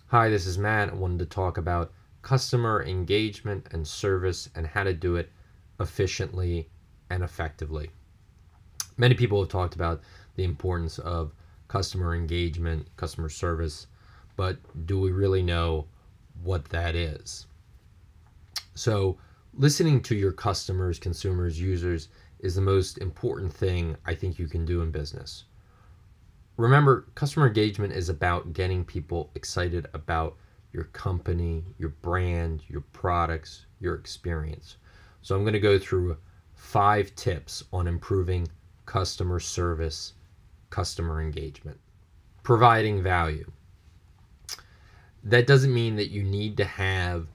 Hi, this is Matt. I wanted to talk about customer engagement and service and how to do it efficiently and effectively. Many people have talked about the importance of customer engagement, customer service, but do we really know what that is? So, listening to your customers, consumers, users is the most important thing I think you can do in business. Remember, customer engagement is about getting people excited about your company, your brand, your products, your experience. So I'm going to go through 5 tips on improving customer service, customer engagement. Providing value. That doesn't mean that you need to have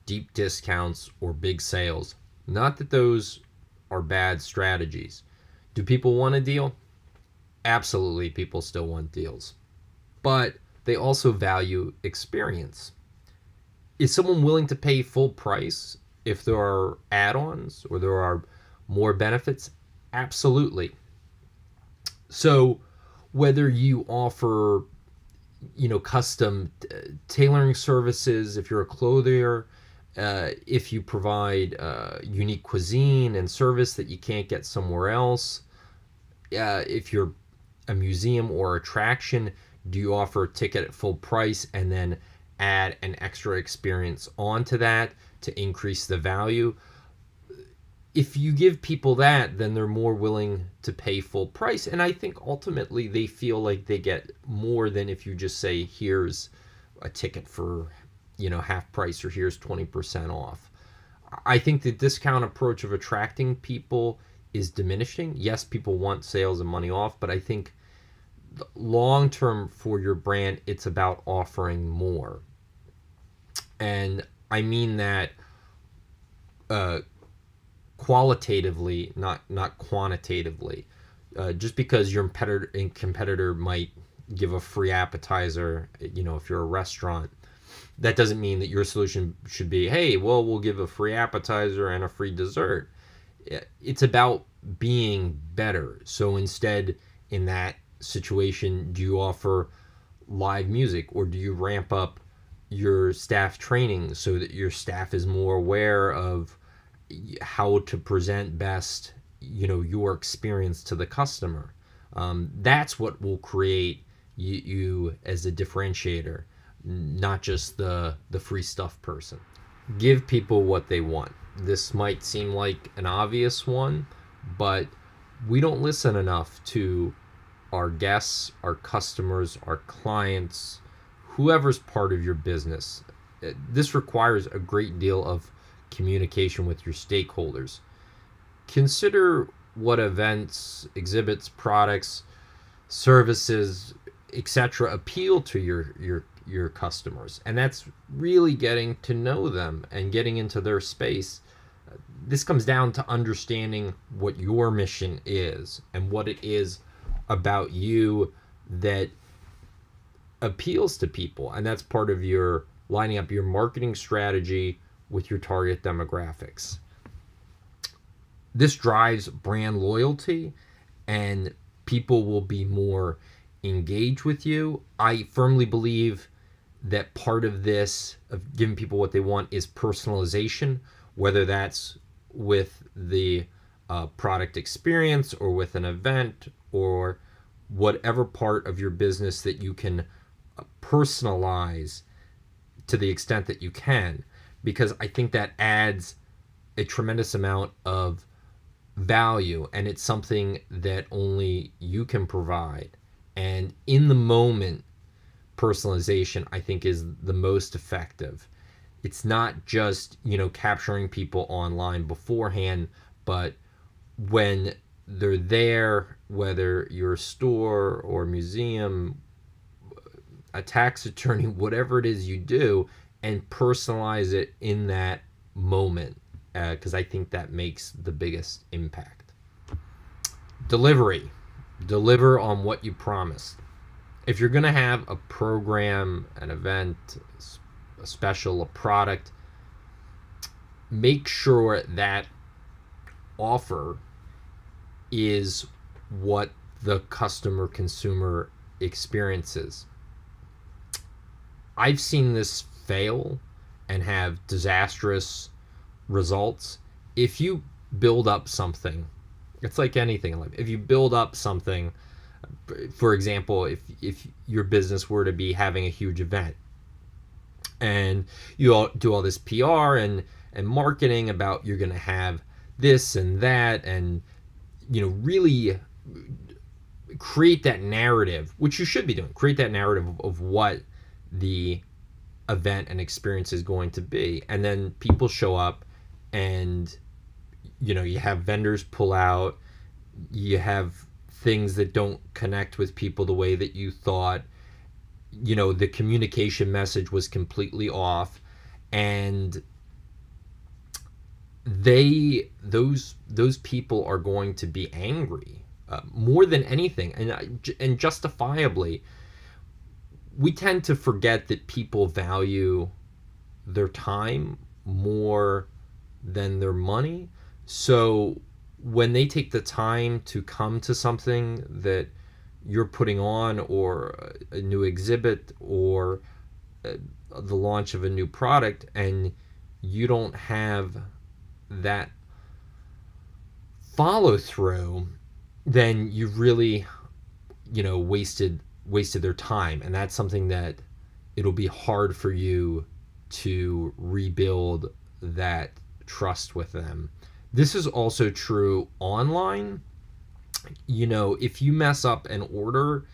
deep discounts or big sales. Not that those are bad strategies. Do people want a deal? Absolutely, people still want deals. But they also value experience. Is someone willing to pay full price if there are add-ons or there are more benefits? Absolutely. So whether you offer, custom tailoring services, if you're a clothier, if you provide unique cuisine and service that you can't get somewhere else, if you're a museum or attraction, do you offer a ticket at full price and then add an extra experience onto that to increase the value? If you give people that, then they're more willing to pay full price. And I think ultimately they feel like they get more than if you just say, here's a ticket for, half price, or here's 20% off. I think the discount approach of attracting people is diminishing. Yes, people want sales and money off, but I think long term for your brand, it's about offering more. And I mean that uh, qualitatively, not quantitatively. Just because your competitor might give a free appetizer, if you're a restaurant, that doesn't mean that your solution should be, hey, well, we'll give a free appetizer and a free dessert. It's about being better. So instead, in that situation, do you offer live music, or do you ramp up your staff training so that your staff is more aware of how to present best, your experience to the customer? That's what will create you as a differentiator, not just the free stuff person. Give people what they want. This might seem like an obvious one, but we don't listen enough to our guests, our customers, our clients, whoever's part of your business. This requires a great deal of communication with your stakeholders. Consider what events, exhibits, products, services, etc. appeal to your customers, and that's really getting to know them and getting into their space. This comes down to understanding what your mission is and what it is about you that appeals to people, and that's part of your lining up your marketing strategy with your target demographics. This drives brand loyalty, and people will be more engaged with you. I firmly believe that part of this, of giving people what they want, is personalization, whether that's with the product experience or with an event or whatever part of your business that you can personalize to the extent that you can, because I think that adds a tremendous amount of value, and it's something that only you can provide. And in the moment, personalization, I think, is the most effective. It's not just, capturing people online beforehand, but when they're there, whether you're a store or museum, a tax attorney, whatever it is you do, and personalize it in that moment, because I think that makes the biggest impact. Delivery. Deliver on what you promised. If you're going to have a program, an event, a special, a product, make sure that offer is what the customer consumer experiences. I've seen this fail and have disastrous results. If you build up something, it's like anything in life. If you build up something, for example, if your business were to be having a huge event, and you all do all this PR and marketing about you're going to have this and that, and really create that narrative, which you should be doing. Create that narrative of what the event and experience is going to be, and then people show up, and you have vendors pull out, you have things that don't connect with people the way that you thought, the communication message was completely off, and those people are going to be angry, more than anything, and justifiably. We tend to forget that people value their time more than their money. So when they take the time to come to something that you're putting on, or a new exhibit, or the launch of a new product, and you don't have that follow through, then you've really wasted their time, and that's something that it'll be hard for you to rebuild that trust with them. This is also true online. If you mess up an order,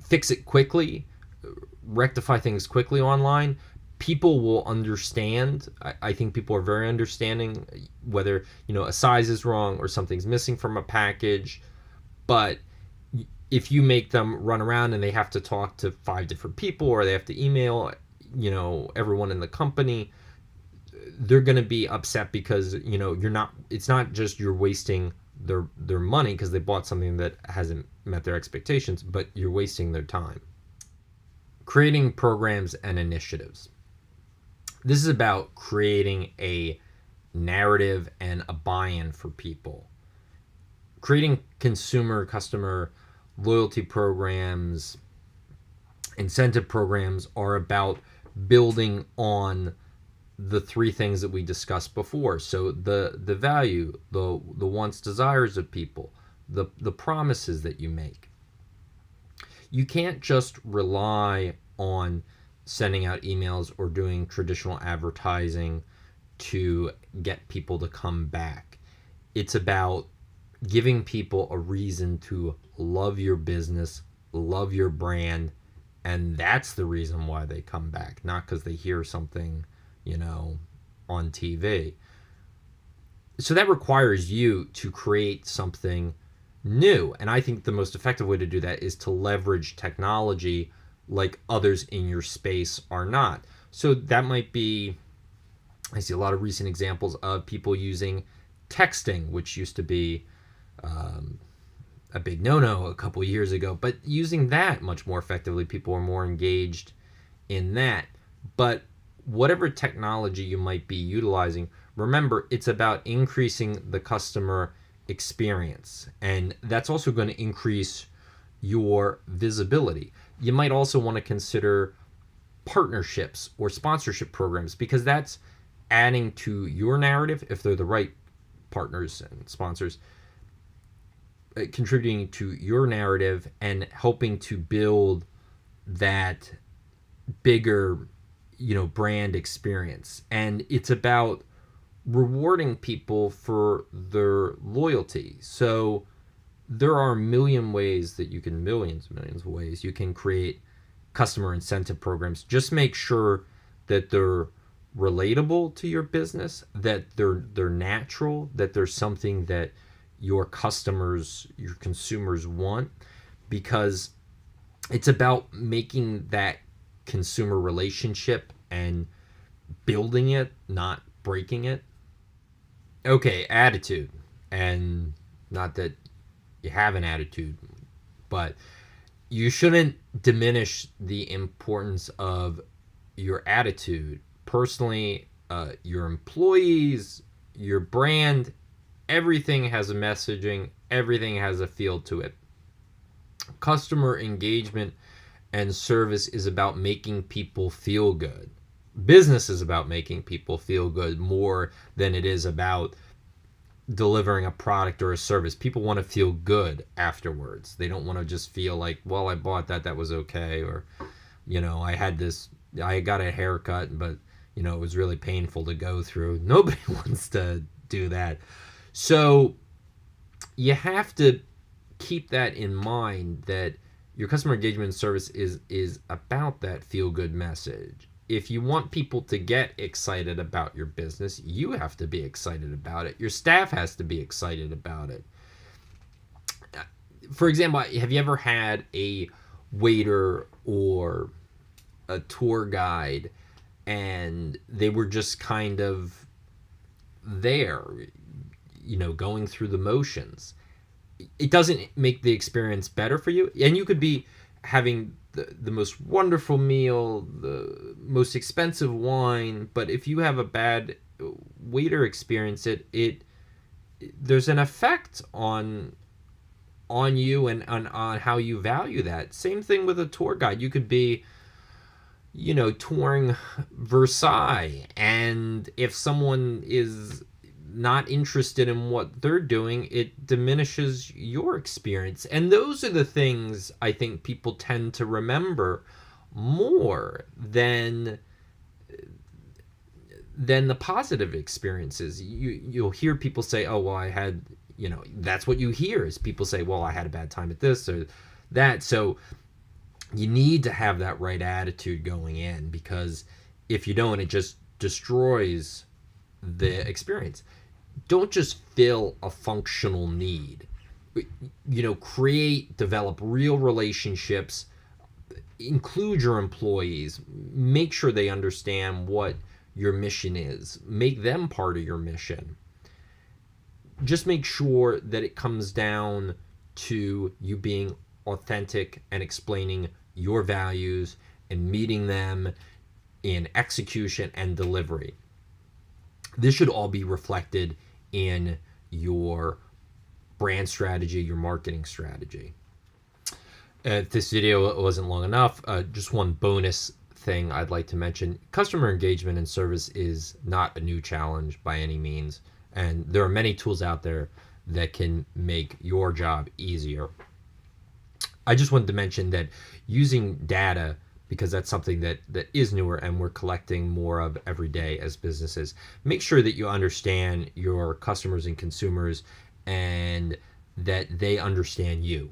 fix it quickly, rectify things quickly online, people will understand. I think people are very understanding, whether a size is wrong or something's missing from a package. But if you make them run around and they have to talk to 5 different people, or they have to email everyone in the company, they're going to be upset, because it's not just you're wasting their money because they bought something that hasn't met their expectations, but you're wasting their time. Creating programs and initiatives. This is about creating a narrative and a buy-in for people. Creating customer loyalty programs, incentive programs are about building on the 3 things that we discussed before. So the value, the wants, desires of people, the promises that you make. You can't just rely on sending out emails or doing traditional advertising to get people to come back. It's about giving people a reason to love your business, love your brand, and that's the reason why they come back, not because they hear something, on TV. So that requires you to create something new. And I think the most effective way to do that is to leverage technology like others in your space are not. So that might be, I see a lot of recent examples of people using texting, which used to be a big no-no a couple years ago, but using that much more effectively. People are more engaged in that. But whatever technology you might be utilizing, remember, it's about increasing the customer experience, and that's also going to increase your visibility. You might also want to consider partnerships or sponsorship programs, because that's adding to your narrative if they're the right partners and sponsors, contributing to your narrative and helping to build that bigger brand experience. And it's about rewarding people for their loyalty. So there are millions of ways you can create customer incentive programs. Just make sure that they're relatable to your business, that they're natural, that there's something that your customers, your consumers want, because it's about making that consumer relationship and building it, not breaking it. Okay, attitude. And not that you have an attitude, but you shouldn't diminish the importance of your attitude. Personally, your employees, your brand, everything has a messaging, everything has a feel to it. Customer engagement and service is about making people feel good. Business is about making people feel good more than it is about delivering a product or a service. People want to feel good afterwards. They don't want to just feel like, well, I bought that, that was okay, or I got a haircut, but it was really painful to go through. Nobody wants to do that. So you have to keep that in mind, that your customer engagement service is about that feel good message. If you want people to get excited about your business, you have to be excited about it. Your staff has to be excited about it. For example, have you ever had a waiter or a tour guide and they were just kind of there, going through the motions? It doesn't make the experience better for you. And you could be having the most wonderful meal, the most expensive wine, but if you have a bad waiter experience, it there's an effect on you and on how you value that. Same thing with a tour guide. You could be touring Versailles, and if someone is not interested in what they're doing, it diminishes your experience. And those are the things I think people tend to remember more than the positive experiences. You'll hear people say, oh, well, I had, that's what you hear, is people say, well, I had a bad time at this or that. So you need to have that right attitude going in, because if you don't, it just destroys the experience. Don't just fill a functional need. Develop real relationships, include your employees, make sure they understand what your mission is, make them part of your mission. Just make sure that it comes down to you being authentic and explaining your values and meeting them in execution and delivery. This should all be reflected in your brand strategy, your marketing strategy. If this video wasn't long enough, just one bonus thing I'd like to mention. Customer engagement and service is not a new challenge by any means, and there are many tools out there that can make your job easier. I just wanted to mention that using data, because that's something that is newer and we're collecting more of every day as businesses. Make sure that you understand your customers and consumers and that they understand you.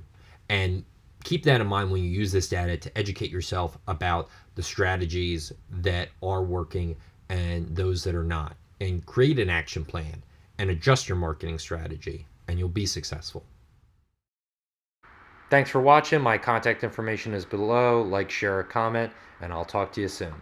And keep that in mind when you use this data to educate yourself about the strategies that are working and those that are not. And create an action plan and adjust your marketing strategy, and you'll be successful. Thanks for watching. My contact information is below. Like, share, or comment, and I'll talk to you soon.